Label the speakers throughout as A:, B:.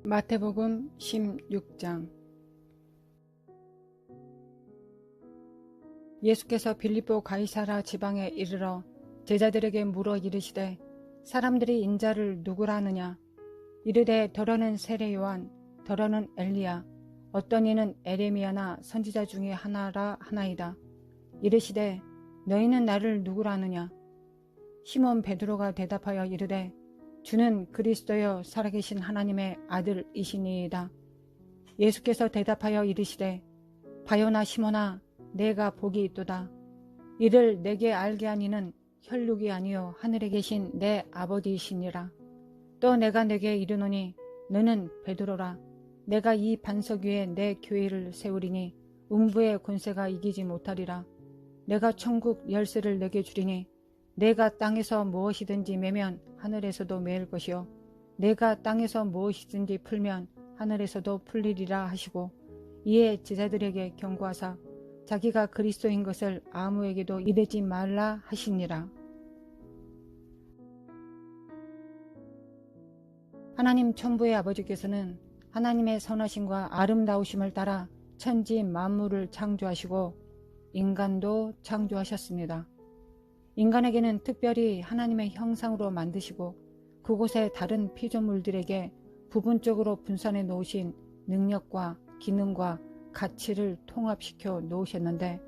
A: 마태복음 16장. 예수께서 빌립보 가이사라 지방에 이르러 제자들에게 물어 이르시되 사람들이 인자를 누구라 하느냐. 이르되 더러는 세례 요한, 더러는 엘리야, 어떤 이는 에레미야나 선지자 중에 하나라 하나이다. 이르시되 너희는 나를 누구라 하느냐. 시몬 베드로가 대답하여 이르되 주는 그리스도여 살아계신 하나님의 아들이시니이다. 예수께서 대답하여 이르시되 바요나 시몬아, 내가 복이 있도다. 이를 내게 알게 하니는 혈육이 아니요 하늘에 계신 내 아버지이시니라. 또 내가 내게 이르노니 너는 베드로라. 내가 이 반석 위에 내 교회를 세우리니 음부의 권세가 이기지 못하리라. 내가 천국 열쇠를 내게 주리니 내가 땅에서 무엇이든지 매면 하늘에서도 매일 것이요 내가 땅에서 무엇이든지 풀면 하늘에서도 풀리리라 하시고, 이에 제자들에게 경고하사 자기가 그리스도인 것을 아무에게도 이르지 말라 하시니라. 하나님 천부의 아버지께서는 하나님의 선하심과 아름다우심을 따라 천지 만물을 창조하시고 인간도 창조하셨습니다. 인간에게는 특별히 하나님의 형상으로 만드시고 그곳의 다른 피조물들에게 부분적으로 분산해 놓으신 능력과 기능과 가치를 통합시켜 놓으셨는데,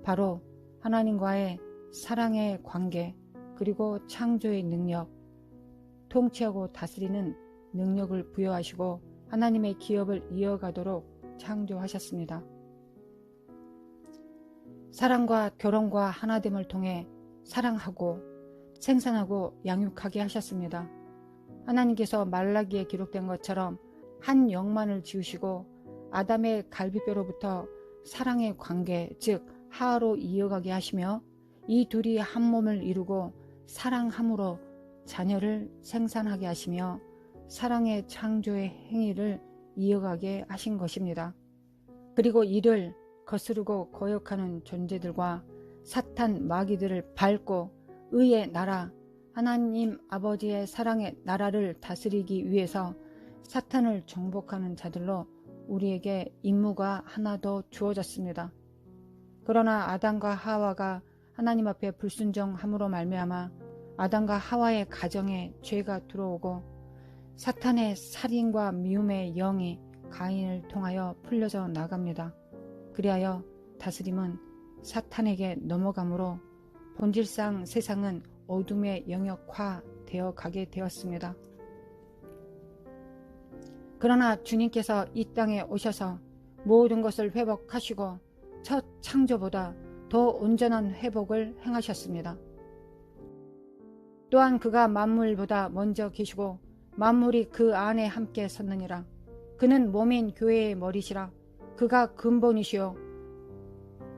A: 바로 하나님과의 사랑의 관계, 그리고 창조의 능력, 통치하고 다스리는 능력을 부여하시고 하나님의 기업을 이어가도록 창조하셨습니다. 사랑과 결혼과 하나됨을 통해 사랑하고 생산하고 양육하게 하셨습니다. 하나님께서 말라기에 기록된 것처럼 한 영만을 지으시고 아담의 갈비뼈로부터 사랑의 관계, 즉 하로 이어가게 하시며 이 둘이 한 몸을 이루고 사랑함으로 자녀를 생산하게 하시며 사랑의 창조의 행위를 이어가게 하신 것입니다. 그리고 이를 거스르고 거역하는 존재들과 사탄 마귀들을 밟고 의의 나라, 하나님 아버지의 사랑의 나라를 다스리기 위해서 사탄을 정복하는 자들로 우리에게 임무가 하나 더 주어졌습니다. 그러나 아담과 하와가 하나님 앞에 불순종함으로 말미암아 아담과 하와의 가정에 죄가 들어오고 사탄의 살인과 미움의 영이 가인을 통하여 풀려져 나갑니다. 그리하여 다스림은 사탄에게 넘어가므로 본질상 세상은 어둠의 영역화되어 가게 되었습니다. 그러나 주님께서 이 땅에 오셔서 모든 것을 회복하시고 첫 창조보다 더 온전한 회복을 행하셨습니다. 또한 그가 만물보다 먼저 계시고 만물이 그 안에 함께 섰느니라. 그는 몸인 교회의 머리시라. 그가 근본이시요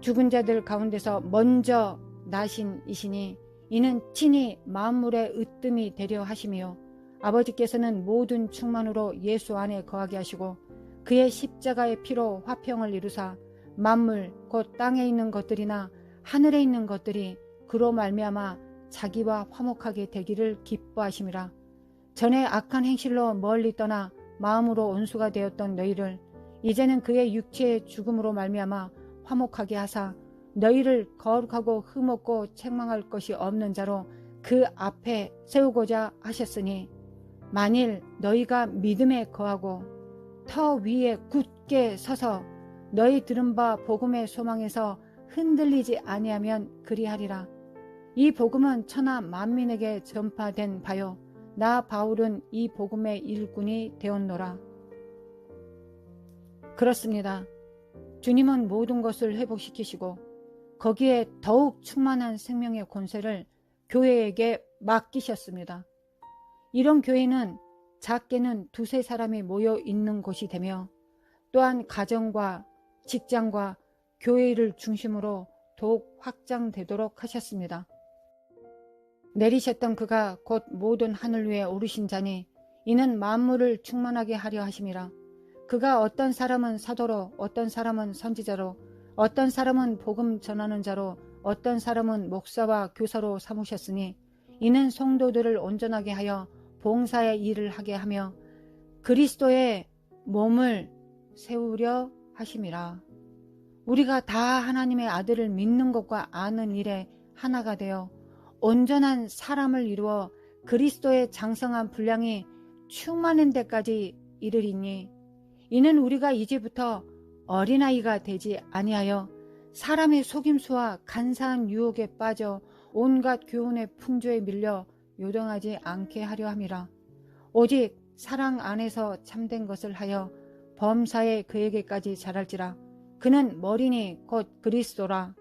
A: 죽은 자들 가운데서 먼저 나신 이시니 이는 친히 만물의 으뜸이 되려 하심이요 아버지께서는 모든 충만으로 예수 안에 거하게 하시고 그의 십자가의 피로 화평을 이루사 만물 곧 땅에 있는 것들이나 하늘에 있는 것들이 그로 말미암아 자기와 화목하게 되기를 기뻐하심이라. 전에 악한 행실로 멀리 떠나 마음으로 온수가 되었던 너희를 이제는 그의 육체의 죽음으로 말미암아 화목하게 하사 너희를 거룩하고 흠없고 책망할 것이 없는 자로 그 앞에 세우고자 하셨으니, 만일 너희가 믿음에 거하고 터 위에 굳게 서서 너희 들은 바 복음의 소망에서 흔들리지 아니하면 그리하리라. 이 복음은 천하 만민에게 전파된 바요 나 바울은 이 복음의 일꾼이 되었노라. 그렇습니다. 주님은 모든 것을 회복시키시고 거기에 더욱 충만한 생명의 권세를 교회에게 맡기셨습니다. 이런 교회는 작게는 두세 사람이 모여 있는 곳이 되며 또한 가정과 직장과 교회를 중심으로 더욱 확장되도록 하셨습니다. 내리셨던 그가 곧 모든 하늘 위에 오르신 자니 이는 만물을 충만하게 하려 하심이라. 그가 어떤 사람은 사도로, 어떤 사람은 선지자로, 어떤 사람은 복음 전하는 자로, 어떤 사람은 목사와 교사로 삼으셨으니 이는 성도들을 온전하게 하여 봉사의 일을 하게 하며 그리스도의 몸을 세우려 하심이라. 우리가 다 하나님의 아들을 믿는 것과 아는 일에 하나가 되어 온전한 사람을 이루어 그리스도의 장성한 분량이 충만한 데까지 이르리니, 이는 우리가 이제부터 어린아이가 되지 아니하여 사람의 속임수와 간사한 유혹에 빠져 온갖 교훈의 풍조에 밀려 요동하지 않게 하려 함이라. 오직 사랑 안에서 참된 것을 하여 범사에 그에게까지 자랄지라. 그는 머리니 곧 그리스도라.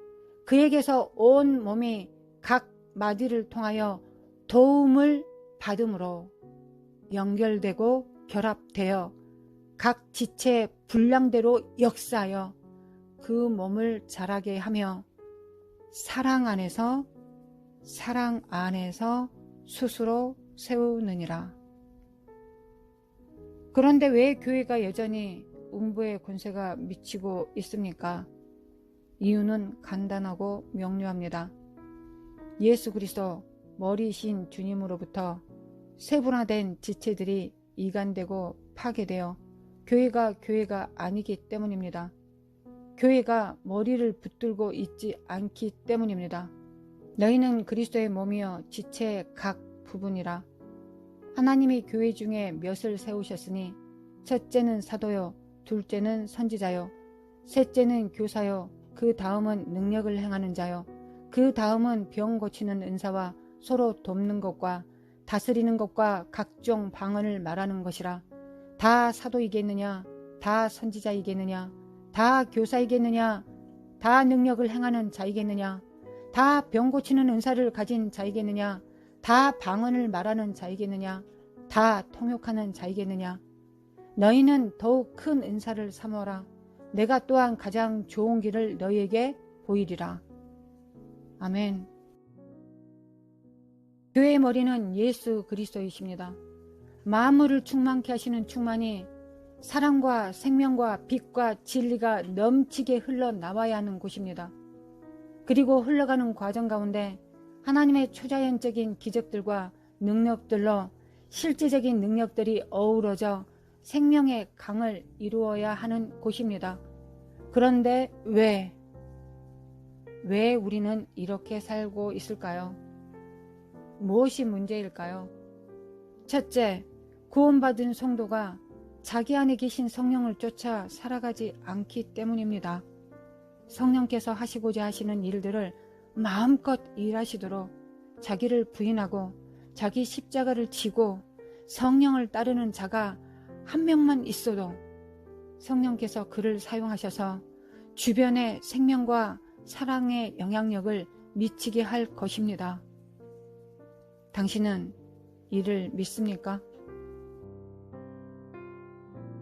A: 그에게서 온 몸이 각 마디를 통하여 도움을 받음으로 연결되고 결합되어 각 지체의 분량대로 역사하여 그 몸을 자라게 하며 사랑 안에서 스스로 세우느니라. 그런데 왜 교회가 여전히 음부의 권세가 미치고 있습니까? 이유는 간단하고 명료합니다. 예수 그리스도 머리신 주님으로부터 세분화된 지체들이 이간되고 파괴되어 교회가 아니기 때문입니다. 교회가 머리를 붙들고 있지 않기 때문입니다. 너희는 그리스도의 몸이여 지체의 각 부분이라. 하나님이 교회 중에 몇을 세우셨으니 첫째는 사도요, 둘째는 선지자요, 셋째는 교사요, 그 다음은 능력을 행하는 자요, 그 다음은 병 고치는 은사와 서로 돕는 것과 다스리는 것과 각종 방언을 말하는 것이라. 다 사도이겠느냐? 다 선지자이겠느냐? 다 교사이겠느냐? 다 능력을 행하는 자이겠느냐? 다 병 고치는 은사를 가진 자이겠느냐? 다 방언을 말하는 자이겠느냐? 다 통역하는 자이겠느냐? 너희는 더욱 큰 은사를 삼어라. 내가 또한 가장 좋은 길을 너희에게 보이리라. 아멘. 교회의 머리는 예수 그리스도이십니다. 만물을 충만케 하시는 충만이 사랑과 생명과 빛과 진리가 넘치게 흘러나와야 하는 곳입니다. 그리고 흘러가는 과정 가운데 하나님의 초자연적인 기적들과 능력들로 실제적인 능력들이 어우러져 생명의 강을 이루어야 하는 곳입니다. 그런데 왜 우리는 이렇게 살고 있을까요? 무엇이 문제일까요? 첫째, 구원받은 성도가 자기 안에 계신 성령을 쫓아 살아가지 않기 때문입니다. 성령께서 하시고자 하시는 일들을 마음껏 일하시도록 자기를 부인하고 자기 십자가를 지고 성령을 따르는 자가 한 명만 있어도 성령께서 그를 사용하셔서 주변의 생명과 사랑의 영향력을 미치게 할 것입니다. 당신은 이를 믿습니까?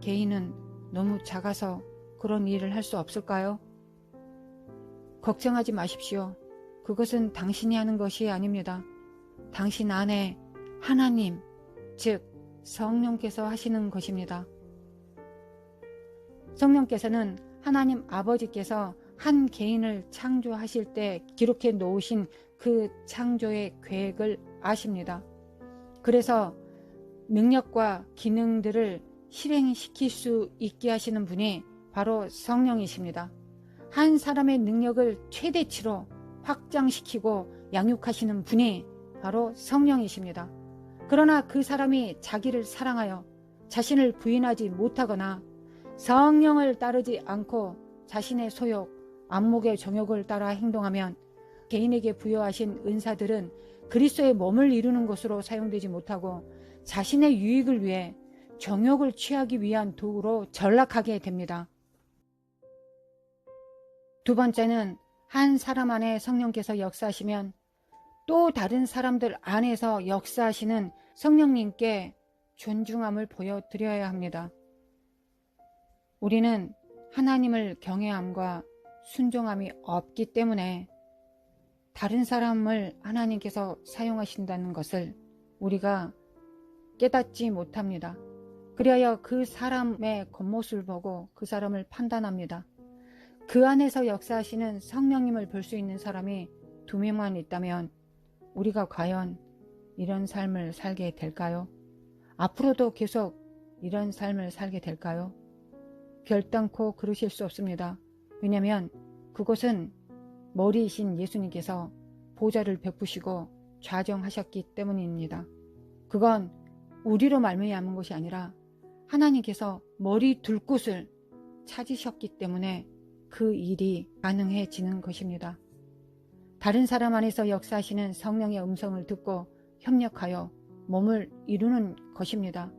A: 개인은 너무 작아서 그런 일을 할 수 없을까요? 걱정하지 마십시오. 그것은 당신이 하는 것이 아닙니다. 당신 안에 하나님, 즉 성령께서 하시는 것입니다. 성령께서는 하나님 아버지께서 한 개인을 창조하실 때 기록해 놓으신 그 창조의 계획을 아십니다. 그래서 능력과 기능들을 실행시킬 수 있게 하시는 분이 바로 성령이십니다. 한 사람의 능력을 최대치로 확장시키고 양육하시는 분이 바로 성령이십니다. 그러나 그 사람이 자기를 사랑하여 자신을 부인하지 못하거나 성령을 따르지 않고 자신의 소욕, 안목의 정욕을 따라 행동하면 개인에게 부여하신 은사들은 그리스도의 몸을 이루는 것으로 사용되지 못하고 자신의 유익을 위해 정욕을 취하기 위한 도구로 전락하게 됩니다. 두 번째는 한 사람 안에 성령께서 역사하시면 또 다른 사람들 안에서 역사하시는 성령님께 존중함을 보여드려야 합니다. 우리는 하나님을 경외함과 순종함이 없기 때문에 다른 사람을 하나님께서 사용하신다는 것을 우리가 깨닫지 못합니다. 그리하여 그 사람의 겉모습을 보고 그 사람을 판단합니다. 그 안에서 역사하시는 성령님을 볼 수 있는 사람이 2명만 있다면 우리가 과연 이런 삶을 살게 될까요? 앞으로도 계속 이런 삶을 살게 될까요? 결단코 그러실 수 없습니다. 왜냐하면 그것은 머리이신 예수님께서 보좌를 베푸시고 좌정하셨기 때문입니다. 그건 우리로 말미암은 것이 아니라 하나님께서 머리 둘 곳을 찾으셨기 때문에 그 일이 가능해지는 것입니다. 다른 사람 안에서 역사하시는 성령의 음성을 듣고 협력하여 몸을 이루는 것입니다.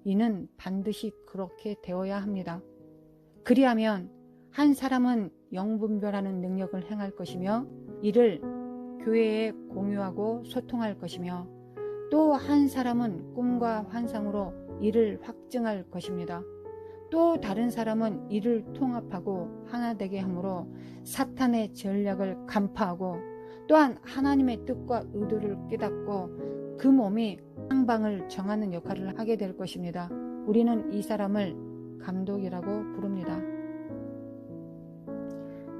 A: 이는 반드시 그렇게 되어야 합니다. 그리하면 한 사람은 영분별하는 능력을 행할 것이며 이를 교회에 공유하고 소통할 것이며 또 한 사람은 꿈과 환상으로 이를 확증할 것입니다. 또 다른 사람은 이를 통합하고 하나 되게 함으로 사탄의 전략을 간파하고 또한 하나님의 뜻과 의도를 깨닫고 그 몸이 향방을 정하는 역할을 하게 될 것입니다. 우리는 이 사람을 감독이라고 부릅니다.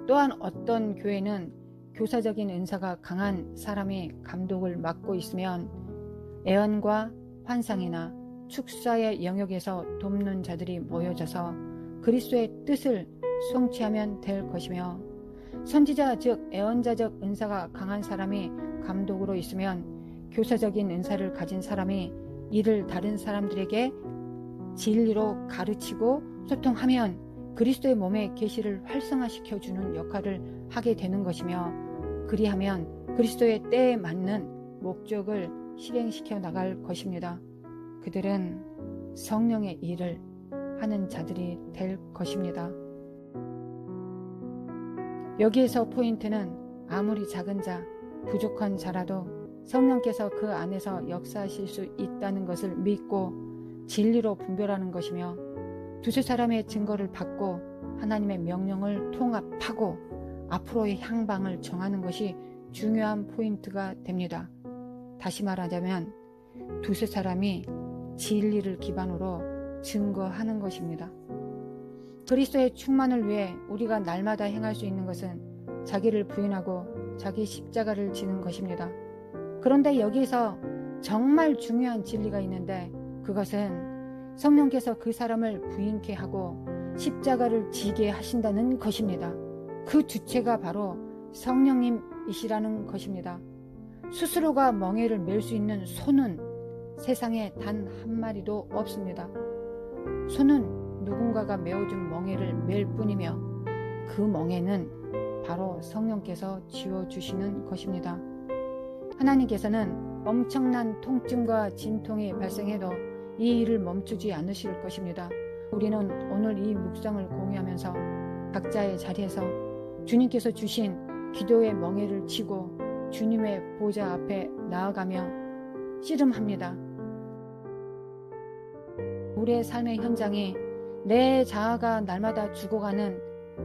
A: 또한 어떤 교회는 교사적인 은사가 강한 사람이 감독을 맡고 있으면 애언과 환상이나 축사의 영역에서 돕는 자들이 모여져서 그리스도의 뜻을 성취하면 될 것이며 선지자 즉 애언자적 은사가 강한 사람이 감독으로 있으면 교사적인 은사를 가진 사람이 이를 다른 사람들에게 진리로 가르치고 소통하면 그리스도의 몸의 계시를 활성화시켜주는 역할을 하게 되는 것이며 그리하면 그리스도의 때에 맞는 목적을 실행시켜 나갈 것입니다. 그들은 성령의 일을 하는 자들이 될 것입니다. 여기에서 포인트는 아무리 작은 자, 부족한 자라도 성령께서 그 안에서 역사하실 수 있다는 것을 믿고 진리로 분별하는 것이며 두세 사람의 증거를 받고 하나님의 명령을 통합하고 앞으로의 향방을 정하는 것이 중요한 포인트가 됩니다. 다시 말하자면 두세 사람이 진리를 기반으로 증거하는 것입니다. 그리스도의 충만을 위해 우리가 날마다 행할 수 있는 것은 자기를 부인하고 자기 십자가를 지는 것입니다. 그런데 여기서 정말 중요한 진리가 있는데 그것은 성령께서 그 사람을 부인케 하고 십자가를 지게 하신다는 것입니다. 그 주체가 바로 성령님이시라는 것입니다. 스스로가 멍에를 맬 수 있는 소는 세상에 단 한 마리도 없습니다. 소는 누군가가 메어준 멍에를 맬 뿐이며 그 멍에는 바로 성령께서 지워주시는 것입니다. 하나님께서는 엄청난 통증과 진통이 발생해도 이 일을 멈추지 않으실 것입니다. 우리는 오늘 이 묵상을 공유하면서 각자의 자리에서 주님께서 주신 기도의 멍에를 치고 주님의 보좌 앞에 나아가며 씨름합니다. 우리의 삶의 현장이 내 자아가 날마다 죽어가는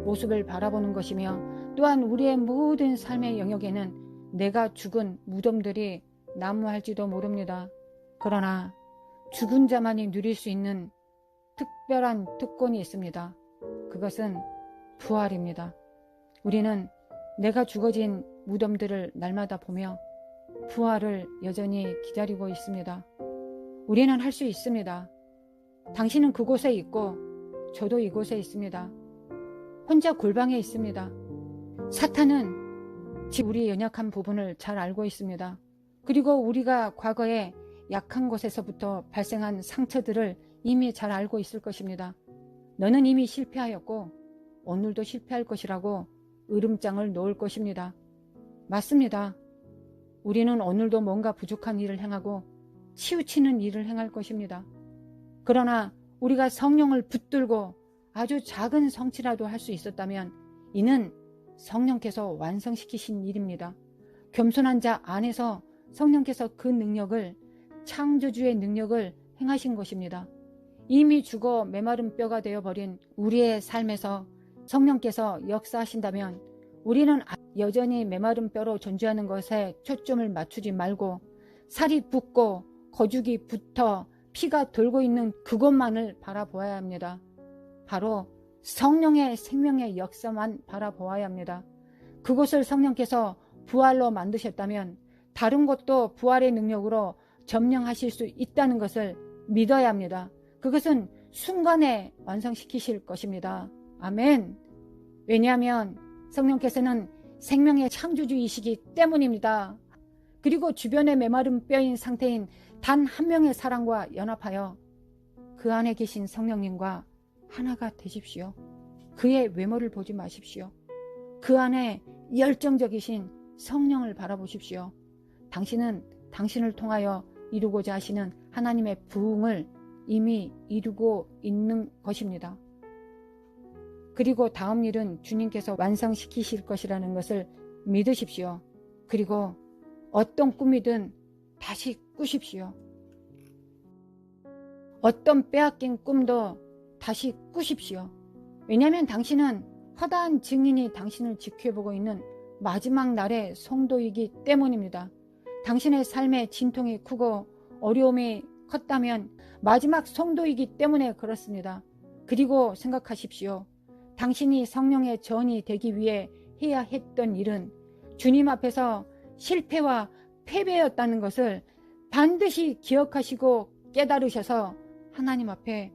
A: 모습을 바라보는 것이며 또한 우리의 모든 삶의 영역에는 내가 죽은 무덤들이 난무할지도 모릅니다. 그러나 죽은 자만이 누릴 수 있는 특별한 특권이 있습니다. 그것은 부활입니다. 우리는 내가 죽어진 무덤들을 날마다 보며 부활을 여전히 기다리고 있습니다. 우리는 할 수 있습니다. 당신은 그곳에 있고 저도 이곳에 있습니다. 혼자 골방에 있습니다. 사탄은 우리의 연약한 부분을 잘 알고 있습니다. 그리고 우리가 과거에 약한 곳에서부터 발생한 상처들을 이미 잘 알고 있을 것입니다. 너는 이미 실패하였고 오늘도 실패할 것이라고 으름장을 놓을 것입니다. 맞습니다. 우리는 오늘도 뭔가 부족한 일을 행하고 치우치는 일을 행할 것입니다. 그러나 우리가 성령을 붙들고 아주 작은 성취라도 할 수 있었다면 이는 성령께서 완성시키신 일입니다. 겸손한 자 안에서 성령께서 그 능력을 창조주의 능력을 행하신 것입니다. 이미 죽어 메마른 뼈가 되어버린 우리의 삶에서 성령께서 역사하신다면 우리는 여전히 메마른 뼈로 존재하는 것에 초점을 맞추지 말고 살이 붓고 거죽이 붙어 피가 돌고 있는 그것만을 바라보아야 합니다. 바로 성령의 생명의 역사만 바라보아야 합니다. 그것을 성령께서 부활로 만드셨다면 다른 것도 부활의 능력으로 점령하실 수 있다는 것을 믿어야 합니다. 그것은 순간에 완성시키실 것입니다. 아멘. 왜냐하면 성령께서는 생명의 창조주이시기 때문입니다. 그리고 주변에 메마른 뼈인 상태인 단 한 명의 사람과 연합하여 그 안에 계신 성령님과 하나가 되십시오. 그의 외모를 보지 마십시오. 그 안에 열정적이신 성령을 바라보십시오. 당신은 당신을 통하여 이루고자 하시는 하나님의 부흥을 이미 이루고 있는 것입니다. 그리고 다음 일은 주님께서 완성시키실 것이라는 것을 믿으십시오. 그리고 어떤 꿈이든 다시 꾸십시오. 어떤 빼앗긴 꿈도 다시 꾸십시오. 왜냐하면 당신은 허다한 증인이 당신을 지켜보고 있는 마지막 날의 성도이기 때문입니다. 당신의 삶의 진통이 크고 어려움이 컸다면 마지막 성도이기 때문에 그렇습니다. 그리고 생각하십시오. 당신이 성령의 전이 되기 위해 해야 했던 일은 주님 앞에서 실패와 패배였다는 것을 반드시 기억하시고 깨달으셔서 하나님 앞에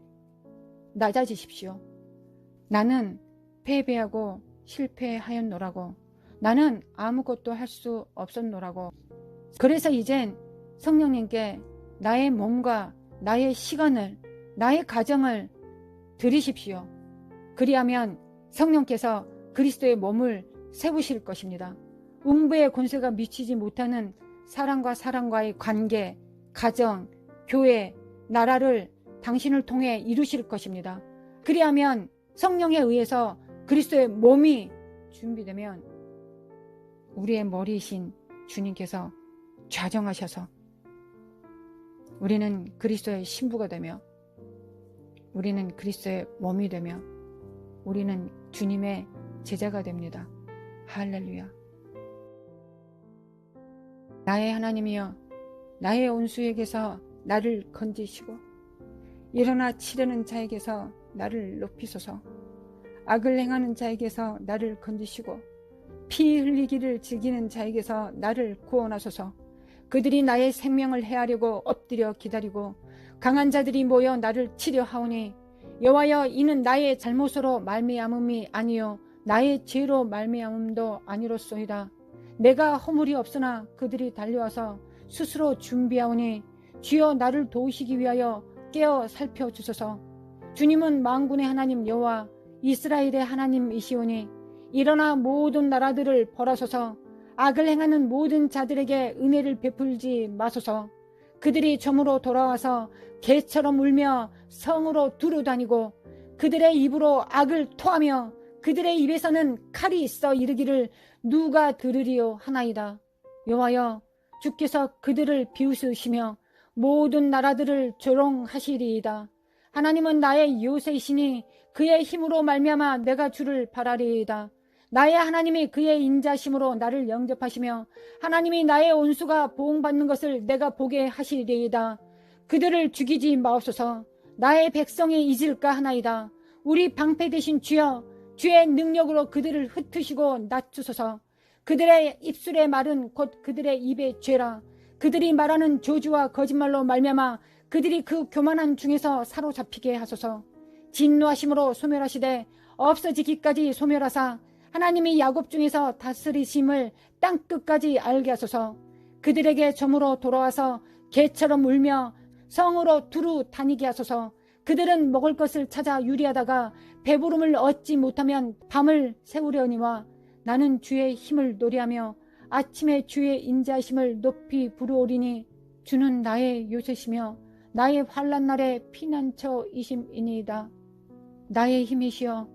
A: 낮아지십시오. 나는 패배하고 실패하였노라고. 나는 아무것도 할 수 없었노라고. 그래서 이젠 성령님께 나의 몸과 나의 시간을, 나의 가정을 드리십시오. 그리하면 성령께서 그리스도의 몸을 세우실 것입니다. 음부의 권세가 미치지 못하는 사람과 사람과의 관계, 가정, 교회, 나라를 당신을 통해 이루실 것입니다. 그리하면 성령에 의해서 그리스도의 몸이 준비되면 우리의 머리이신 주님께서 좌정하셔서 우리는 그리스도의 신부가 되며 우리는 그리스도의 몸이 되며 우리는 주님의 제자가 됩니다. 할렐루야. 나의 하나님이여, 나의 온수에게서 나를 건지시고 일어나 치려는 자에게서 나를 높이소서. 악을 행하는 자에게서 나를 건지시고 피 흘리기를 즐기는 자에게서 나를 구원하소서. 그들이 나의 생명을 해하려고 엎드려 기다리고 강한 자들이 모여 나를 치려 하오니 여호와여, 이는 나의 잘못으로 말미암음이 아니요 나의 죄로 말미암음도 아니로소이다. 내가 허물이 없으나 그들이 달려와서 스스로 준비하오니 주여, 나를 도우시기 위하여 깨어 살펴주소서. 주님은 만군의 하나님 여호와 이스라엘의 하나님이시오니 일어나 모든 나라들을 벌하소서. 악을 행하는 모든 자들에게 은혜를 베풀지 마소서. 그들이 점으로 돌아와서 개처럼 울며 성으로 두루 다니고 그들의 입으로 악을 토하며 그들의 입에서는 칼이 있어 이르기를 누가 들으리요 하나이다. 여호와여, 주께서 그들을 비웃으시며 모든 나라들을 조롱하시리이다. 하나님은 나의 요새이시니 그의 힘으로 말미암아 내가 주를 바라리이다. 나의 하나님이 그의 인자심으로 나를 영접하시며 하나님이 나의 온수가 보응받는 것을 내가 보게 하시리이다. 그들을 죽이지 마옵소서. 나의 백성이 잊을까 하나이다. 우리 방패 되신 주여, 주의 능력으로 그들을 흩으시고 낮추소서. 그들의 입술의 말은 곧 그들의 입의 죄라. 그들이 말하는 저주와 거짓말로 말미암아 그들이 그 교만한 중에서 사로잡히게 하소서. 진노하심으로 소멸하시되 없어지기까지 소멸하사 하나님이 야곱 중에서 다스리심을 땅끝까지 알게 하소서. 그들에게 점으로 돌아와서 개처럼 울며 성으로 두루 다니게 하소서. 그들은 먹을 것을 찾아 유리하다가 배부름을 얻지 못하면 밤을 새우려니와 나는 주의 힘을 노래하며 아침에 주의 인자심을 높이 부르오리니 주는 나의 요새시며 나의 환난 날의 피난처이심이니이다. 나의 힘이시여,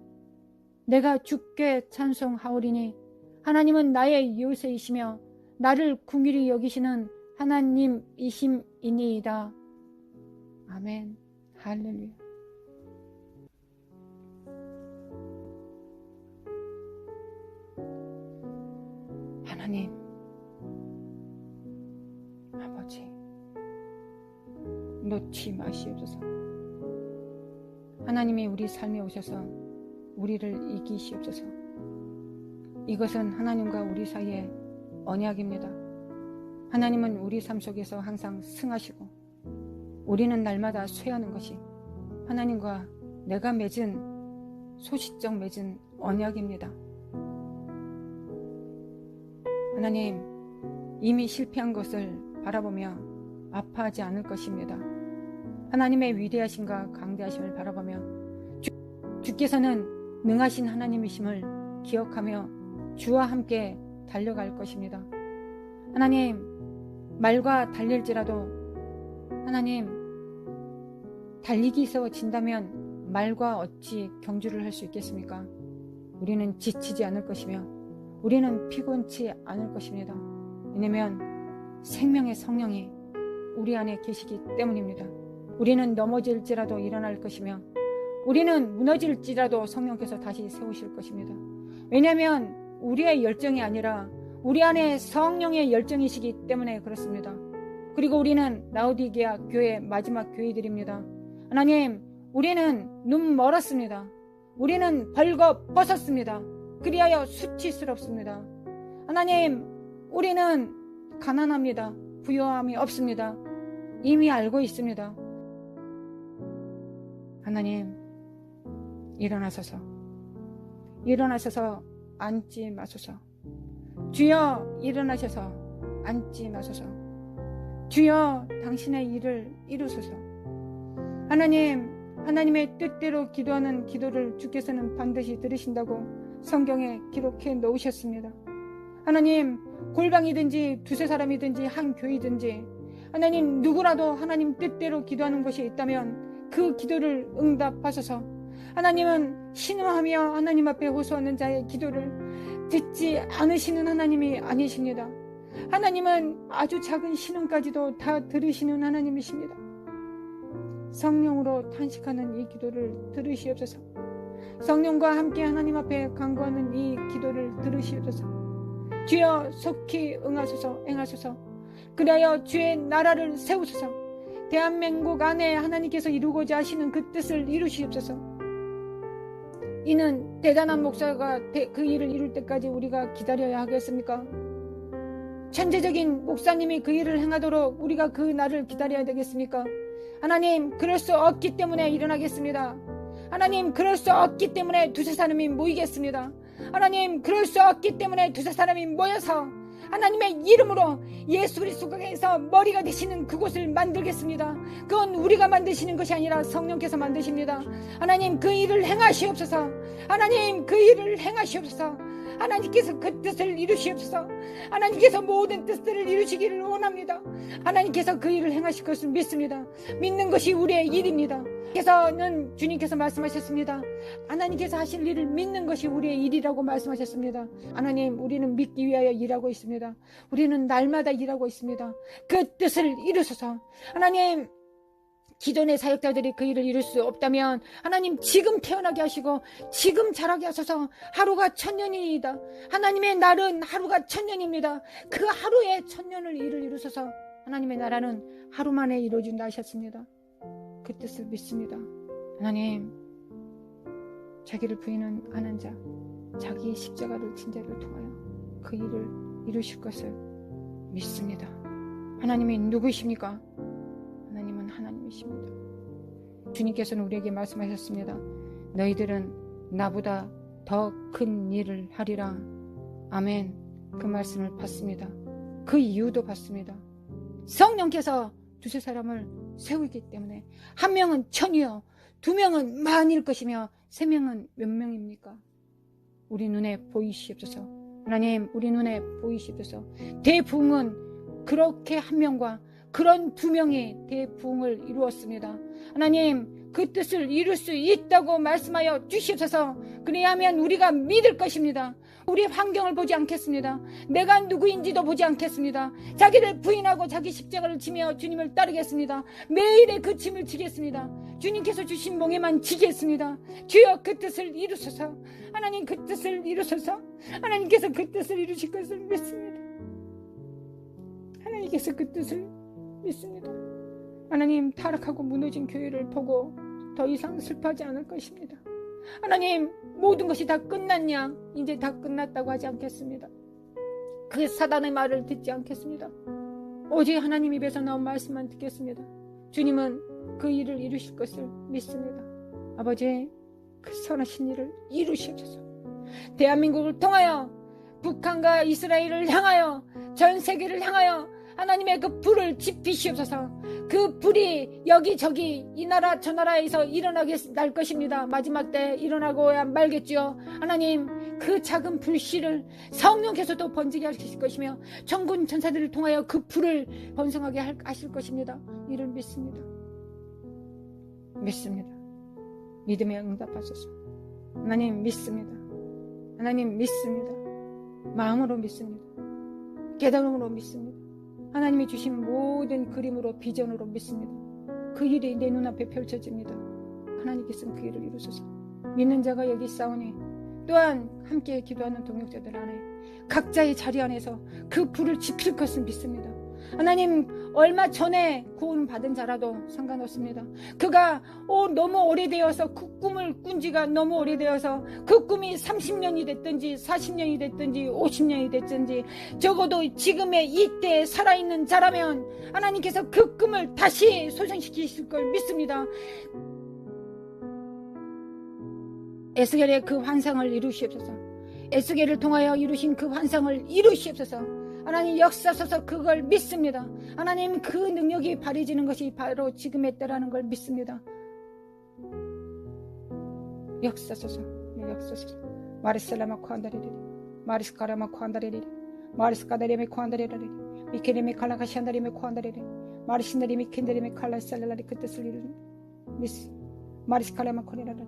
A: 내가 주께 찬송하오리니 하나님은 나의 요새이시며 나를 긍휼히 여기시는 하나님이심이니이다. 아멘. 할렐루야. 하나님, 아버지, 놓지 마시옵소서. 하나님이 우리 삶에 오셔서 우리를 이기시옵소서. 이것은 하나님과 우리 사이의 언약입니다. 하나님은 우리 삶 속에서 항상 승하시고 우리는 날마다 쇠하는 것이 하나님과 내가 맺은 소시적 맺은 언약입니다. 하나님, 이미 실패한 것을 바라보며 아파하지 않을 것입니다. 하나님의 위대하심과 강대하심을 바라보며 주께서는 능하신 하나님이심을 기억하며 주와 함께 달려갈 것입니다. 하나님, 말과 달릴지라도 하나님, 달리기에서 진다면 말과 어찌 경주를 할 수 있겠습니까? 우리는 지치지 않을 것이며 우리는 피곤치 않을 것입니다. 왜냐하면 생명의 성령이 우리 안에 계시기 때문입니다. 우리는 넘어질지라도 일어날 것이며 우리는 무너질지라도 성령께서 다시 세우실 것입니다. 왜냐하면 우리의 열정이 아니라 우리 안에 성령의 열정이시기 때문에 그렇습니다. 그리고 우리는 라오디게아 교회 마지막 교회들입니다. 하나님, 우리는 눈 멀었습니다. 우리는 벌거 벗었습니다. 그리하여 수치스럽습니다. 하나님, 우리는 가난합니다. 부요함이 없습니다. 이미 알고 있습니다. 하나님, 일어나셔서 앉지 마소서. 주여, 일어나셔서 앉지 마소서. 주여, 당신의 일을 이루소서. 하나님, 하나님의 뜻대로 기도하는 기도를 주께서는 반드시 들으신다고 성경에 기록해 놓으셨습니다. 하나님, 골방이든지 두세 사람이든지 한 교회든지 하나님, 누구라도 하나님 뜻대로 기도하는 것이 있다면 그 기도를 응답하소서. 하나님은 신음하며 하나님 앞에 호소하는 자의 기도를 듣지 않으시는 하나님이 아니십니다. 하나님은 아주 작은 신음까지도 다 들으시는 하나님이십니다. 성령으로 탄식하는 이 기도를 들으시옵소서. 성령과 함께 하나님 앞에 간구하는 이 기도를 들으시옵소서. 주여, 속히 응하소서, 행하소서. 그리하여 주의 나라를 세우소서. 대한민국 안에 하나님께서 이루고자 하시는 그 뜻을 이루시옵소서. 이는 대단한 목사가 그 일을 이룰 때까지 우리가 기다려야 하겠습니까? 천재적인 목사님이 그 일을 행하도록 우리가 그 날을 기다려야 되겠습니까? 하나님, 그럴 수 없기 때문에 일어나겠습니다. 하나님, 그럴 수 없기 때문에 두세 사람이 모이겠습니다. 하나님, 그럴 수 없기 때문에 두세 사람이 모여서 하나님의 이름으로 예수 그리스도께서 머리가 되시는 그곳을 만들겠습니다. 그건 우리가 만드시는 것이 아니라 성령께서 만드십니다. 하나님, 그 일을 행하시옵소서. 하나님, 그 일을 행하시옵소서. 하나님께서 그 뜻을 이루시옵소서. 하나님께서 모든 뜻들을 이루시기를 원합니다. 하나님께서 그 일을 행하실 것을 믿습니다. 믿는 것이 우리의 일입니다. 그래서는 주님께서 말씀하셨습니다. 하나님께서 하실 일을 믿는 것이 우리의 일이라고 말씀하셨습니다. 하나님, 우리는 믿기 위하여 일하고 있습니다. 우리는 날마다 일하고 있습니다. 그 뜻을 이루소서. 하나님, 기존의 사역자들이 그 일을 이룰 수 없다면 하나님, 지금 태어나게 하시고 지금 자라게 하소서. 하루가 천년이다. 하나님의 날은 하루가 천년입니다. 그 하루에 천년을 일을 이루소서. 하나님의 나라는 하루 만에 이루어진다 하셨습니다. 그 뜻을 믿습니다. 하나님, 자기를 부인하는 자, 자기 십자가를 진 자를 통하여 그 일을 이루실 것을 믿습니다. 하나님이 누구이십니까? 하나님은 하나님이십니다. 주님께서는 우리에게 말씀하셨습니다. 너희들은 나보다 더 큰 일을 하리라. 아멘. 그 말씀을 받습니다. 그 이유도 받습니다. 성령께서 두세 사람을 세우기 때문에 한 명은 천이요, 두 명은 만일 것이며 세 명은 몇 명입니까? 우리 눈에 보이시옵소서. 하나님, 우리 눈에 보이시옵소서. 대부흥은 그렇게 한 명과 그런 두 명이 대부흥을 이루었습니다. 하나님, 그 뜻을 이룰 수 있다고 말씀하여 주시옵소서. 그래야만 우리가 믿을 것입니다. 우리 환경을 보지 않겠습니다. 내가 누구인지도 보지 않겠습니다. 자기를 부인하고 자기 십자가를 지며 주님을 따르겠습니다. 매일의 그 짐을 지겠습니다. 주님께서 주신 몽에만 지겠습니다. 주여, 그 뜻을 이루소서. 하나님, 그 뜻을 이루소서. 하나님께서 그 뜻을 이루실 것을 믿습니다. 하나님께서 그 뜻을 믿습니다. 하나님, 타락하고 무너진 교회를 보고 더 이상 슬퍼하지 않을 것입니다. 하나님, 모든 것이 다 끝났냐? 이제 다 끝났다고 하지 않겠습니다. 그 사단의 말을 듣지 않겠습니다. 오직 하나님 입에서 나온 말씀만 듣겠습니다. 주님은 그 일을 이루실 것을 믿습니다. 아버지, 그 선하신 일을 이루시옵소서. 대한민국을 통하여 북한과 이스라엘을 향하여 전 세계를 향하여 하나님의 그 불을 지피시옵소서. 그 불이 여기저기 이 나라 저 나라에서 일어나게 날 것입니다. 마지막 때 일어나고야 말겠지요. 하나님, 그 작은 불씨를 성령께서도 번지게 하실 것이며 천군 천사들을 통하여 그 불을 번성하게 하실 것입니다. 이를 믿습니다. 믿습니다. 믿음에 응답하소서. 하나님 믿습니다. 하나님 믿습니다. 마음으로 믿습니다. 깨달음으로 믿습니다. 하나님이 주신 모든 그림으로 비전으로 믿습니다. 그 일이 내 눈앞에 펼쳐집니다. 하나님께서는 그 일을 이루소서. 믿는 자가 여기 있사오니 또한 함께 기도하는 동역자들 안에 각자의 자리 안에서 그 불을 지필 것을 믿습니다. 하나님, 얼마 전에 구원 받은 자라도 상관없습니다. 그가 너무 오래되어서 그 꿈을 꾼 지가 너무 오래되어서 그 꿈이 30년이 됐든지 40년이 됐든지 50년이 됐든지 적어도 지금의 이때에 살아있는 자라면 하나님께서 그 꿈을 다시 소생시키실 걸 믿습니다. 에스겔의 그 환상을 이루시옵소서. 에스겔을 통하여 이루신 그 환상을 이루시옵소서. 하나님 역사소서. 그걸 믿습니다. 하나님, 그 능력이 발휘지는 것이 바로 지금의 때라는 걸 믿습니다. 역사소서. 역사소서. 마리셀라마 코안다리리 마리스카라마 코안다리리 마리스카다리메 코안다리리 미케레메 칼라카시안다리메 코안다리리 마리신다리메 켄다리메 칼라살라리 그 뜻을 이루는 미스 마리스카라마 코네라리.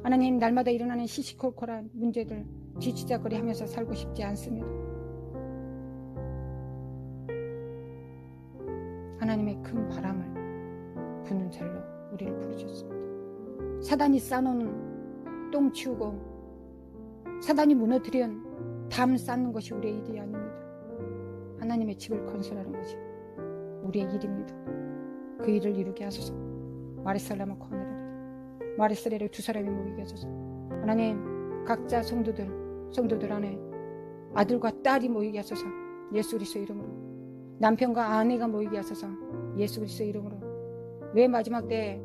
A: 하나님, 날마다 일어나는 시시콜콜한 문제들 뒤치다거리 하면서 살고 싶지 않습니다. 하나님의 큰 바람을 부는 자로 우리를 부르셨습니다. 사단이 쌓아놓은 똥 치우고 사단이 무너뜨린 담 쌓는 것이 우리의 일이 아닙니다. 하나님의 집을 건설하는 것이 우리의 일입니다. 그 일을 이루게 하소서. 마리살라마 코아네라리 마리스레를 두 사람이 모이게 하소서. 하나님, 각자 성도들 안에 아들과 딸이 모이게 하소서. 예수 그리스도 이름으로. 남편과 아내가 모이게 하소서. 예수 그리스도 이름으로. 왜 마지막 때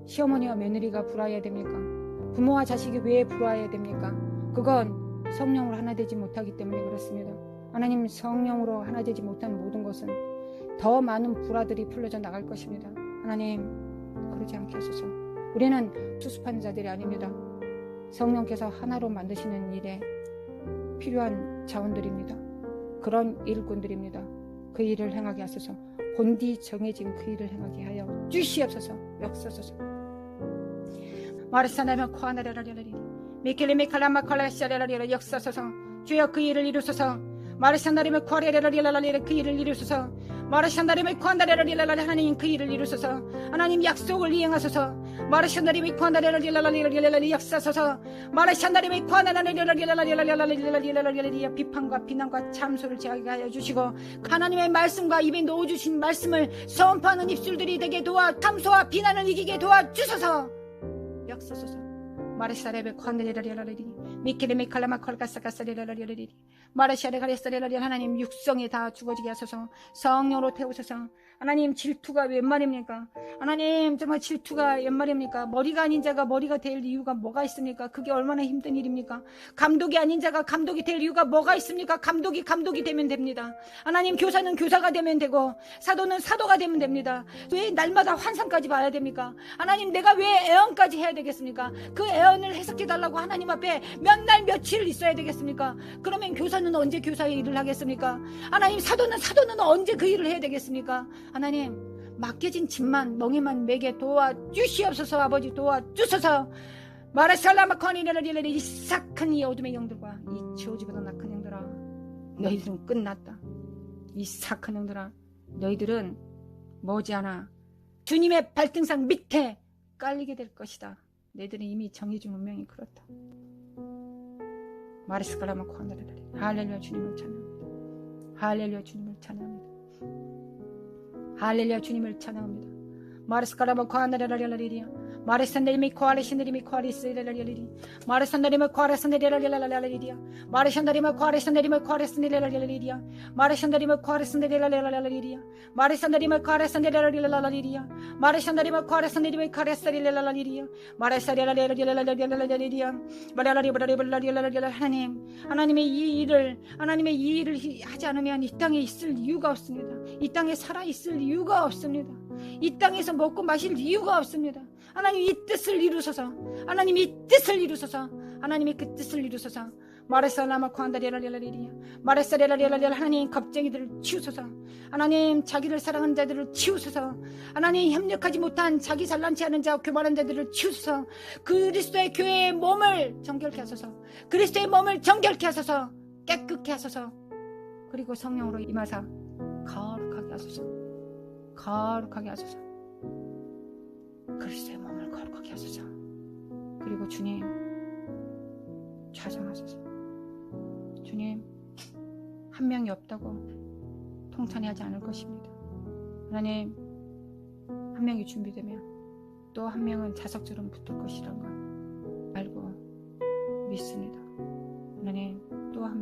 A: 시어머니와 며느리가 불화해야 됩니까? 부모와 자식이 왜 불화해야 됩니까? 그건 성령으로 하나 되지 못하기 때문에 그렇습니다. 하나님, 성령으로 하나 되지 못한 모든 것은 더 많은 불화들이 풀려져 나갈 것입니다. 하나님, 그러지 않게 하소서. 우리는 수습하는 자들이 아닙니다. 성령께서 하나로 만드시는 일에 필요한 자원들입니다. 그런 일꾼들입니다. 그 일을 행하게 하소서. 본디 정해진 그 일을 행하게 하여 주시옵소서. 역사소서. 마르사나면 코아나라라리라리 미켈레메 칼라마 칼라시아라라리라 역사소서. 주여 그 일을 이루소서. 마르산다리메 코아레라리라라리 그 일을 이루소서. 마르산다리메 코안다레라리라라리 하나님 그 일을 이루소서. 하나님 약속을 이행하소서. 마르산다리메 코안다레라리라라리 역사소서. 마르산다리메 코안다레라리라라리 비판과 비난과 참소를 제하게 하여 주시고 하나님의 말씀과 입에 넣어주신 말씀을 선포하는 입술들이 되게 도와 참소와 비난을 이기게 도와주소서. 역사소서. 마르샤레베 코안다레라리라리 미케레메 칼라마 콜가사가사레라리라리 마르샤레가레사레라리 하나님 육성에 다 죽어지게 하소서. 성령으로 태우소서. 하나님, 질투가 웬 말입니까? 하나님, 정말 질투가 웬 말입니까? 머리가 아닌 자가 머리가 될 이유가 뭐가 있습니까? 그게 얼마나 힘든 일입니까? 감독이 아닌 자가 감독이 될 이유가 뭐가 있습니까? 감독이 되면 됩니다. 하나님, 교사는 교사가 되면 되고 사도는 사도가 되면 됩니다. 왜 날마다 환상까지 봐야 됩니까? 하나님, 내가 왜 애언까지 해야 되겠습니까? 그 애언을 해석해달라고 하나님 앞에 몇 날 며칠을 있어야 되겠습니까? 그러면 교사는 언제 교사의 일을 하겠습니까? 하나님, 사도는 언제 그 일을 해야 되겠습니까? 하나님, 맡겨진 짐만 멍에만 매게 도와주시옵소서. 아버지 도와주소서. 마라살라마코니레라리레리 이 삭한 이 어둠의 영들과 이 지오지보다 낙한 영들아, 너희들은 끝났다. 이 삭한 영들아, 너희들은 머지않아 주님의 발등상 밑에 깔리게 될 것이다. 너희들은 이미 정해준 운명이 그렇다. 마리스칼라마코니레라리 할렐루야. 주님을 찬양합니다. 할렐루야. 주님을 찬양합니다. 할렐루야. 주님을 찬양합니다. 마르스카라마 코아나라라리라리리야 마르산다리미 코아레신다리미 코아레스레라리리 마르산다리미 코아레스레라리라라리리야 마르산다리미 코아레스레라리미 코아레스레라리리야 마르산다리미 코아레스레라리라라리리야 마르산다리미 코아레스레라리라라리리야 마르산다리미 코아레스레라리미 코아레스레라리리야 마르사리라리라리라리리야 마라리바라리바라리라리라 하나님의 이 일을 하지 않으면 이 땅에 있을 이유가 없습니다. 이 땅에 살아 있을 이유가 없습니다. 이 땅에서 먹고 마실 이유가 없습니다. 하나님 이 뜻을 이루소서. 하나님 이 뜻을 이루소서. 하나님의 그 뜻을 이루소서. 마레사라마 코안다리라리라리리야 마레사리라리라리라 하나님 겁쟁이들을 치우소서. 하나님 자기를 사랑하는 자들을 치우소서. 하나님 협력하지 못한 자기 잘난치 않은 자 교만한 자들을 치우소서. 그리스도의 교회의 몸을 정결케 하소서. 그리스도의 몸을 정결케 하소서. 깨끗게 하소서. 그리고 성령으로 임하사 거룩하게 하소서. 거룩하게 하소서. 그리스도의 몸을 거룩하게 하소서. 그리고 주님 좌정하소서. 주님 한 명이 없다고 통탄해하지 않을 것입니다. 하나님 한 명이 준비되면 또 한 명은 자석처럼 붙을 것이란 걸 알고 믿습니다. 하나님 또 한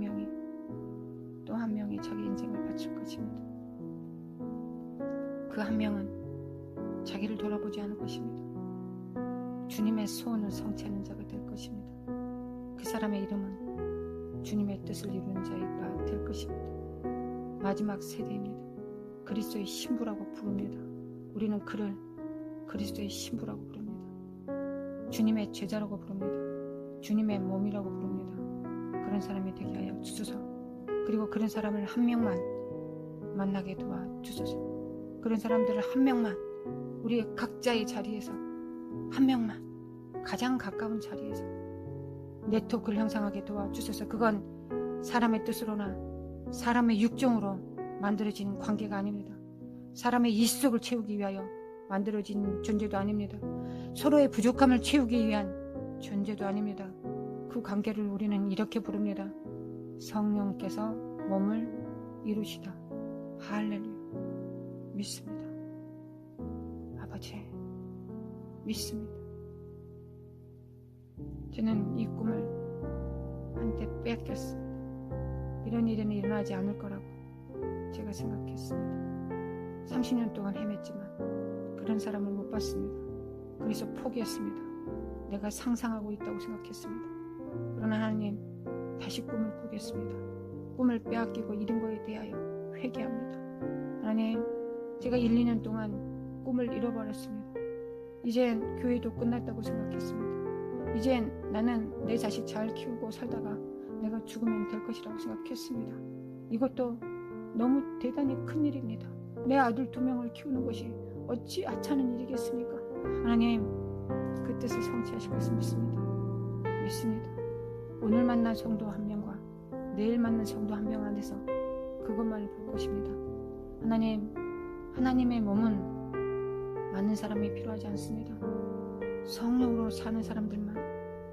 A: 명이 자기 인생을 바칠 것입니다. 그 한 명은 자기를 돌아보지 않을 것입니다. 주님의 소원을 성취하는 자가 될 것입니다. 그 사람의 이름은 주님의 뜻을 이루는 자가 될 것입니다. 마지막 세대입니다. 그리스도의 신부라고 부릅니다. 우리는 그를 그리스도의 신부라고 부릅니다. 주님의 제자라고 부릅니다. 주님의 몸이라고 부릅니다. 그런 사람이 되게 하여 주소서. 그리고 그런 사람을 한 명만 만나게 도와주소서. 그런 사람들을 한 명만 우리 각자의 자리에서 한 명만 가장 가까운 자리에서 네트워크를 형성하게 도와주셔서 그건 사람의 뜻으로나 사람의 육정으로 만들어진 관계가 아닙니다. 사람의 입속을 채우기 위하여 만들어진 존재도 아닙니다. 서로의 부족함을 채우기 위한 존재도 아닙니다. 그 관계를 우리는 이렇게 부릅니다. 성령께서 몸을 이루시다. 할렐루야. 믿습니다. 아버지 믿습니다. 저는 이 꿈을 한때 뺏겼습니다. 이런 일은 일어나지 않을 거라고 제가 생각했습니다. 30년 동안 헤맸지만 그런 사람을 못 봤습니다. 그래서 포기했습니다. 내가 상상하고 있다고 생각했습니다. 그러나 하나님 다시 꿈을 꾸겠습니다. 꿈을 빼앗기고 잃은 거에 대하여 회개합니다. 하나님 제가 1, 2년 동안 꿈을 잃어버렸습니다. 이젠 교회도 끝났다고 생각했습니다. 이젠 나는 내 자식 잘 키우고 살다가 내가 죽으면 될 것이라고 생각했습니다. 이것도 너무 대단히 큰 일입니다. 내 아들 2명을 키우는 것이 어찌 하찮은 일이겠습니까? 하나님 그 뜻을 성취하실 것을 믿습니다. 믿습니다. 오늘 만난 성도 한 명과 내일 만난 성도 한 명 안에서 그것만을 볼 것입니다. 하나님의 몸은 많은 사람이 필요하지 않습니다. 성령으로 사는 사람들만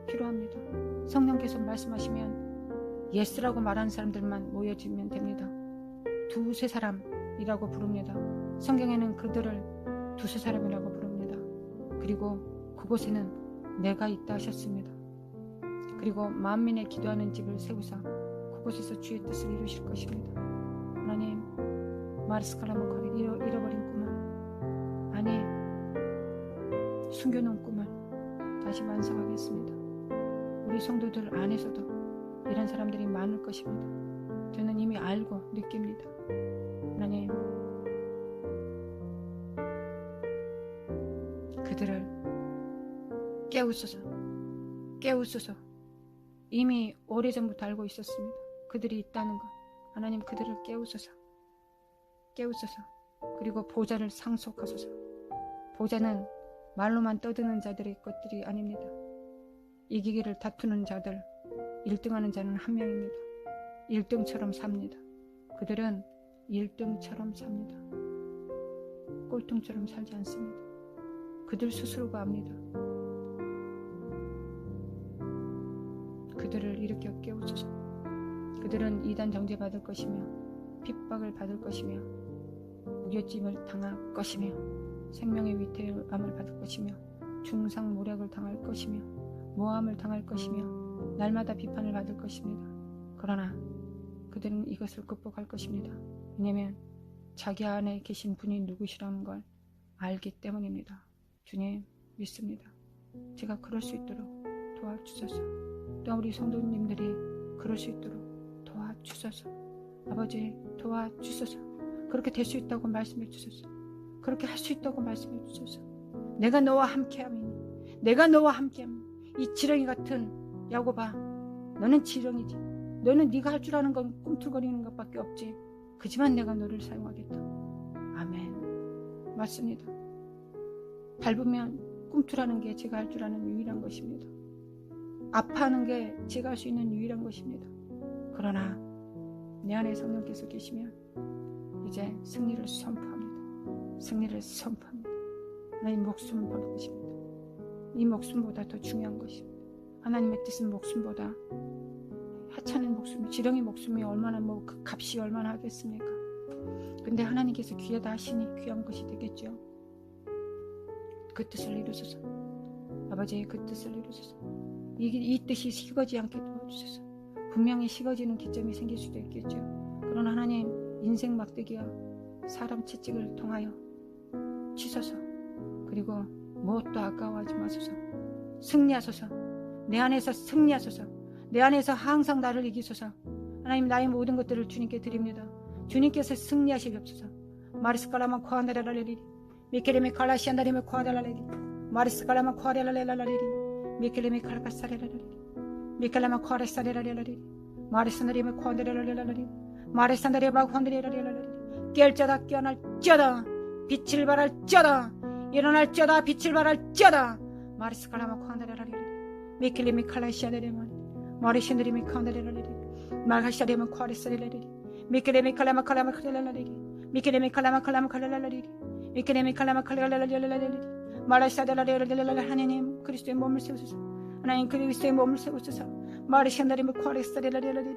A: 필요합니다. 성령께서 말씀하시면 예스라고 말하는 사람들만 모여지면 됩니다. 2-3 사람이라고 부릅니다. 성경에는 그들을 2-3 사람이라고 부릅니다. 그리고 그곳에는 내가 있다 하셨습니다. 그리고 만민의 기도하는 집을 세우사 그곳에서 주의 뜻을 이루실 것입니다. 하나님 마르스칼라모카를 잃어버린 꿈을 아니 숨겨놓은 꿈을 다시 완성하겠습니다. 우리 성도들 안에서도 이런 사람들이 많을 것입니다. 저는 이미 알고 느낍니다. 하나님 그들을 깨우소서. 이미 오래전부터 알고 있었습니다. 그들이 있다는 것. 하나님 그들을 깨우소서. 그리고 보좌를 상속하소서. 보좌는 말로만 떠드는 자들의 것들이 아닙니다. 이기기를 다투는 자들, 1등하는 자는 한 명입니다. 1등처럼 삽니다. 그들은 1등처럼 삽니다. 꼴등처럼 살지 않습니다. 그들 스스로가 압니다. 그들을 일으켜 깨우소서. 그들은 이단 정죄받을 것이며 핍박을 받을 것이며 무교집을 당할 것이며 생명의 위태함을 받을 것이며 중상모략을 당할 것이며 모함을 당할 것이며 날마다 비판을 받을 것입니다. 그러나 그들은 이것을 극복할 것입니다. 왜냐하면 자기 안에 계신 분이 누구시라는 걸 알기 때문입니다. 주님 믿습니다. 제가 그럴 수 있도록 도와주소서. 또 우리 성도님들이 그럴 수 있도록 도와주소서. 아버지 도와주소서. 그렇게 될 수 있다고 말씀해 주소서. 그렇게 할 수 있다고 말씀해 주소서. 내가 너와 함께함이니, 내가 너와 함께함이니. 이 지렁이 같은 야곱아, 너는 지렁이지. 너는 네가 할 줄 아는 건 꿈틀거리는 것밖에 없지. 그지만 내가 너를 사용하겠다. 아멘. 맞습니다. 밟으면 꿈틀하는 게 제가 할 줄 아는 유일한 것입니다. 아파하는 게 제가 할 수 있는 유일한 것입니다. 그러나 내 안에 성령께서 계시면 이제 승리를 선포합니다. 승리를 선포합니다. 하나님 목숨을 걸 것입니다. 이 목숨보다 더 중요한 것입니다. 하나님의 뜻은 목숨보다 하찮은 목숨, 지렁이 목숨이 얼마나 그 값이 얼마나 하겠습니까? 근데 하나님께서 귀하다 하시니 귀한 것이 되겠죠. 그 뜻을 이루소서. 아버지 그 뜻을 이루소서. 이 뜻이 식어지 않게 도와주소서. 분명히 식어지는 기점이 생길 수도 있겠죠. 그러나 하나님 인생 막대기와 사람 채찍을 통하여 치소서. 그리고 무엇도 아까워하지 마소서. 승리하소서. 내 안에서 승리하소서. 내 안에서 항상 나를 이기소서. 하나님 나의 모든 것들을 주님께 드립니다. 주님께서 승리하시옵소서. 마리스칼라만 코안다라라리리 미케레미 칼라시안다리메 코아달라리리 마리스칼라만 코아달라라리리 미케레미 칼라카사레라리리 미켈라만 코아레사레라리리 마리산다리메 코안다라라리리 마리산다리마 코안다라라리리 깰자다 깨어날자다 빛을 발할자다 일어날자다 빛을 발할자다 마리스칼라만 코안다라라리리 미켈레미 칼라시안다리마 마리신다리메 코안다라라리리 마가샤리마 코아레사레라리리 미케레미 칼라마 칼라마 칼라라리리 미케레미 칼라마 칼라마 칼라라리리 미케레미 칼라마 칼라라리리 마라샤다라리리 하나님 그리스도의 몸을 세우소서. 하나님 그리스도의 몸을 세우소서. 마리샨다리메 코아레사레라리리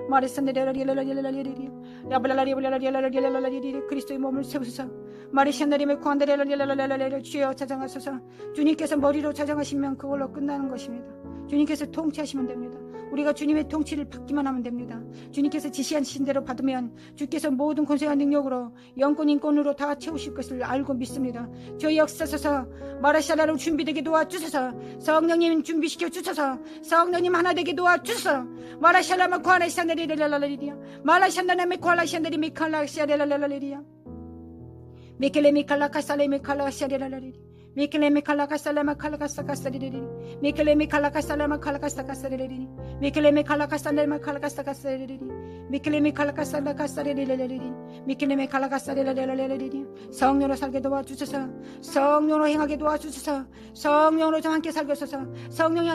A: 마리산다리라리라리라리리 야블라리블라리라리라리리 그리스도의 몸을 세우소서. 마리샨다리메 코안다리라리라리라리 주여 자정하소서. 주님께서 머리로 자정하시면 그걸로 끝나는 것입니다. 주님께서 통치하시면 됩니다. 우리가 주님의 통치를 받기만 하면 됩니다. 주님께서 지시하신 대로 받으면 주께서 모든 권세와 능력으로 영권 인권으로 다 채우실 것을 알고 믿습니다. 저희 역사서서 마라샤라로 준비되게 도와주소서. 성령님 준비시켜 주소서. 성령님 하나 되게 도와주소서. 마라샤라마 코아라샤네리랄랄라리리야 마라샤나메 코알라샤네리 미칼라샤레랄랄라리리야 미켈레 미칼라카살레 미칼라샤레랄라리리 미켈레 미칼라카살레마 칼라카사카사리리리 미켈레 미칼라카살레마 칼라카사카사리리리 미켈레 미칼라카살레마 칼라카사카사리리리 미켈레 미칼라카살라카사리리리리 미켈레 미칼라카사리리리리 성령으로 살게 도와주소서. 성령으로 행하게 도와주소서. 성령으로 좀 함께 살겠소서. 성령이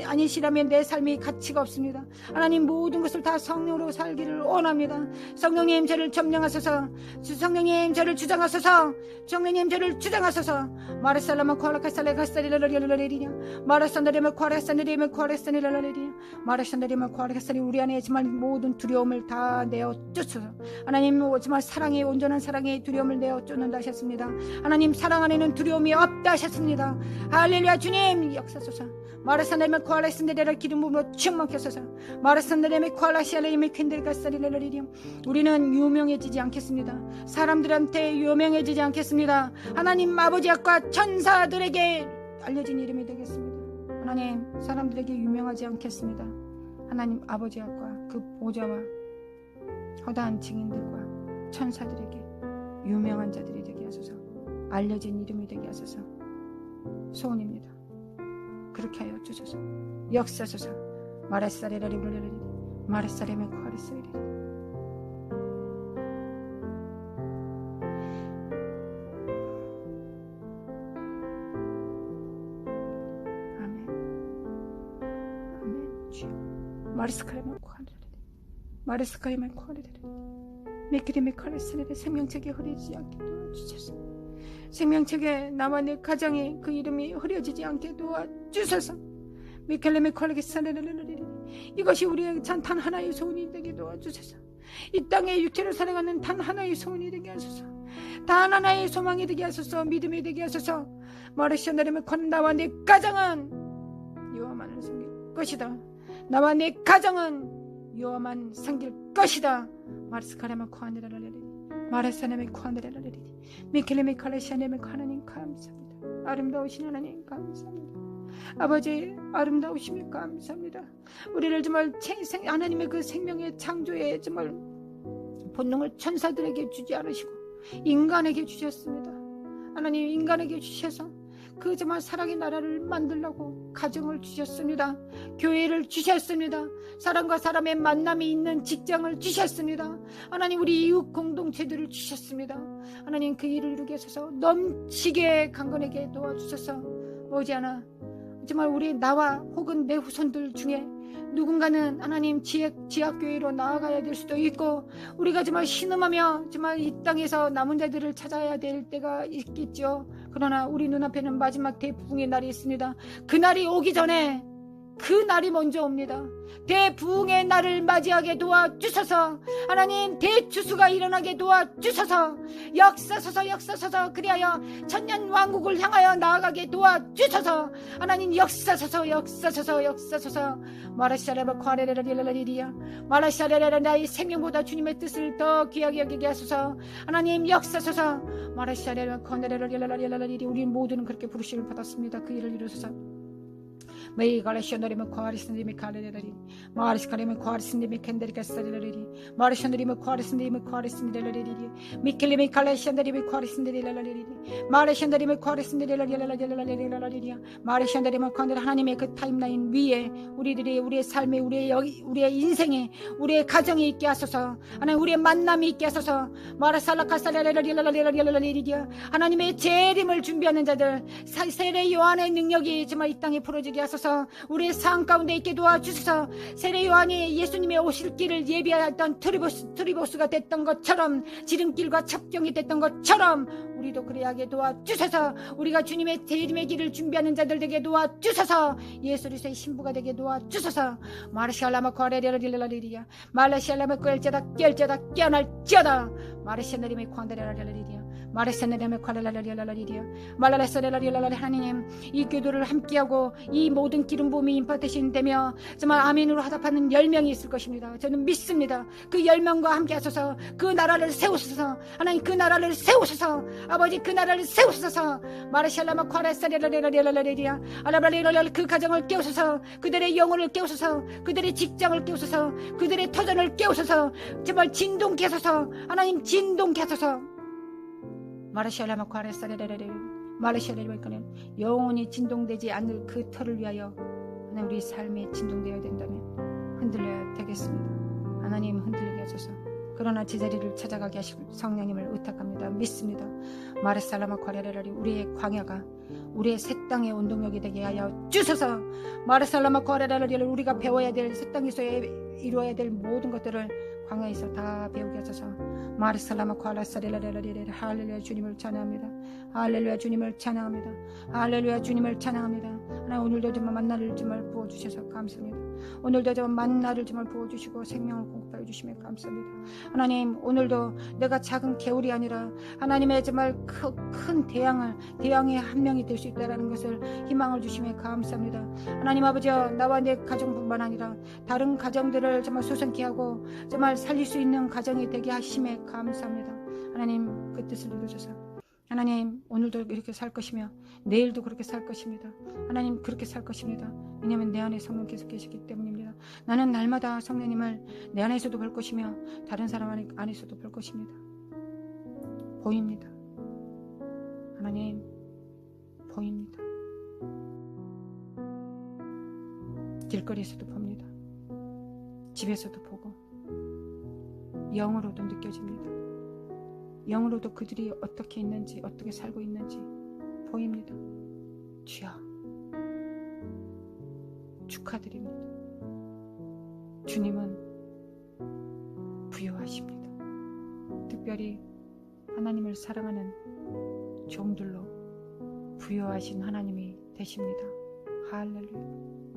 A: 아니시라면 내 삶이 가치가 없습니다. 하나님 모든 것을 다 성령으로 살기를 원합니다. 성령님 저를 점령하소서. 성령님 저를 주장하소서. 성령님 저를 주장하소서. 마라살라마 코알라카살레 가사리라리라리리냐 마라산다리마 코알라산다리마 코알라산다리라리리냐 마라산다리마 코알라산다리 우리 안에 정말 모든 두려움을 다 내어 쫓소서. 하나님 정말 사랑의 온전한 사랑의 두려움을 내어 쫓는다 하셨습니다. 하나님 사랑 안에는 두려움이 없다 하셨습니다. 할렐루야. 주님 역사소서. 마라산다리마 코알라산다리라 기름 부음으로 충만케 하소서. 마라산다리마 코알라시알레이메 캔델가사리라리리냐 우리는 유명해지지 않겠습니다. 사람들한테 유명해지지 않겠습니다. 하나님 아버지 앞과 천사들에게 알려진 이름이 되겠습니다. 하나님 사람들에게 유명하지 않겠습니다. 하나님 아버지 앞과 그 보좌와 허다한 증인들과 천사들에게 유명한 자들이 되게 하소서. 알려진 이름이 되게 하소서. 소원입니다. 그렇게 하여 주소서. 역사소서. 마라사레라리 울라라리 마라사레메 코아리사레리 마리스카리만 코아리라리 마리스카리만 코아리라리 메키리메 칼레스레리 생명책에 흐려지지 않게 도와주소서. 생명책에 나와 내 가정에 그 이름이 흐려지지 않게 도와주소서. 미켈레메 콜레기사레레레레레 이것이 우리의 단 하나의 소원이 되게 도와주소서. 이 땅에 육체로 살아가는 단 하나의 소원이 되게 하소서. 단 하나의 소망이 되게 하소서. 믿음이 되게 하소서. 마르샤나리면 건 나와 내 가정은 여호와만을 섬길 것이다. 나와 내 가정은 여호와만 섬길 것이다. 마르스카라마 코안데라라리 마르사나메 코안데라라리 미켈레메 칼레샤네메 하나님 감사합니다. 아름다우신 하나님 감사합니다. 아버지 아름다우심에 감사합니다. 우리를 정말 하나님의 그 생명의 창조에 정말 본능을 천사들에게 주지 않으시고 인간에게 주셨습니다. 하나님 인간에게 주셔서 그 정말 사랑의 나라를 만들려고 가정을 주셨습니다. 교회를 주셨습니다. 사람과 사람의 만남이 있는 직장을 주셨습니다. 하나님 우리 이웃 공동체들을 주셨습니다. 하나님 그 일을 이루게 하셔서 넘치게 강건하게 도와주셔서 머지않아 정말 우리 나와 혹은 내 후손들 중에 누군가는 하나님 지하교회로 나아가야 될 수도 있고 우리가 정말 신음하며 정말 이 땅에서 남은 자들을 찾아야 될 때가 있겠죠. 그러나 우리 눈앞에는 마지막 대부흥의 날이 있습니다. 그 날이 오기 전에 그 날이 먼저 옵니다. 대부흥의 날을 맞이하게 도와주셔서 하나님 대추수가 일어나게 도와주셔서 역사서서 그리하여 천년 왕국을 향하여 나아가게 도와주셔서 하나님 역사서서 마라샤레바 과레레라리라리리야 마라샤레레라 나의 생명보다 주님의 뜻을 더 귀하게 여기게 하소서. 하나님 역사서서 마라샤레바 과레레라리라리라리리 우리 모두는 그렇게 부르심을 받았습니다. 그 일을 이루소서. 메이 갈레시오너리면 과리스님이 갈레레리 마리스카리면 과리스님이 캔데리가스리레리 마리시오너리면 과리스님이 미켈리미 갈레시오너리면 과리스니레레리 마리시오너리면 과리스니레레레레레레레레레레 마리시오너리면 콘데 하나님의 그 타임라인 위에 우리의 삶에 우리의 인생에 우리의 가정이 있게 하소서. 하나님 우리의 만남이 있게 하소서. 마라살라카살레레레레레레레레레레 하나님의 재림을 준비하는 자들 세례 요한의 능력이 정말 이 땅에 풀어지게 하소서. 우리의 삶 가운데 있게 도와주소서. 세례 요한이 예수님의 오실 길을 예비하였던 트리보스가 됐던 것처럼 지름길과 첩경이 됐던 것처럼 우리도 그래야게 도와주소서. 우리가 주님의 재림의 길을 준비하는 자들 되게 도와주소서. 예수 그리스도의 신부가 되게 도와주소서. 마르샬라마 과레레라리라리리야 말라샬라마 깰자다 깨어날지어다 마르샬라리메 콘데라리라리리야 마르샬라리메 과레라리라리리야 말라레서레라리라리 하나님 이 기도를 함께하고 이 모든 기름 부음이 임파테이션 되며 정말 아멘으로 화답하는 10명이 있을 것입니다. 저는 믿습니다. 그 10명과 함께 하소서. 그 나라를 세우소서. 하나님 그 나라를 세우소서. 아버지 그 나라를 세우소서. 마르샬라마 과레사레라리라리라리리야 알라브라리라리 그 가정을 깨우소서. 그들의 영혼을 깨우소서. 그들의 직장을 깨우소서. 그들의 터전을 깨우소서. 정말 진동케 하소서. 하나님 진동케 하소서. 마르샬라마 과레사레라리라리 마르샬라리라리는 영원히 진동되지 않을 그 터를 위하여 하나님 우리 삶에 진동되어야 된다면 흔들려야 되겠습니다. 하나님 흔들리게 하소서. 그러나 제자리를 찾아가게 하시고 성령님을 의탁합니다. 믿습니다. 마르살라마 과레라리 우리의 광야가 우리의 새 땅의 운동력이 되게 하여 주소서. 마르살라마 과레라리를 우리가 배워야 될 새 땅에서 이루어야 될 모든 것들을 광야에서 다 배우게 하소서. 마르살라마 과라사레라레라레 할렐루야 주님을 찬양합니다. 할렐루야 주님을 찬양합니다. 할렐루야 주님을 찬양합니다. 하나님 오늘도 정말 만나를 정말 부어주셔서 감사합니다. 오늘도 정말 만나를 정말 부어주시고 생명을 공급하여 주시며 감사합니다. 하나님 오늘도 내가 작은 개울이 아니라 하나님의 정말 큰 대양의 한 명이 될 수 있다는 것을 희망을 주시며 감사합니다. 하나님 아버지 나와 내 가정뿐만 아니라 다른 가정들을 정말 소생케 하고 정말 살릴 수 있는 가정이 되게 하심에 감사합니다. 하나님 그 뜻을 이루셔서 하나님 오늘도 이렇게 살 것이며 내일도 그렇게 살 것입니다. 하나님 그렇게 살 것입니다. 왜냐하면 내 안에 성령께서 계시기 때문입니다. 나는 날마다 성령님을 내 안에서도 볼 것이며 다른 사람 안에서도 볼 것입니다. 보입니다. 하나님 보입니다. 길거리에서도 봅니다. 집에서도 보고 영으로도 느껴집니다. 영으로도 그들이 어떻게 있는지 어떻게 살고 있는지 보입니다. 주여 축하드립니다. 주님은 부유하십니다. 특별히 하나님을 사랑하는 종들로 부유하신 하나님이 되십니다. 할렐루야.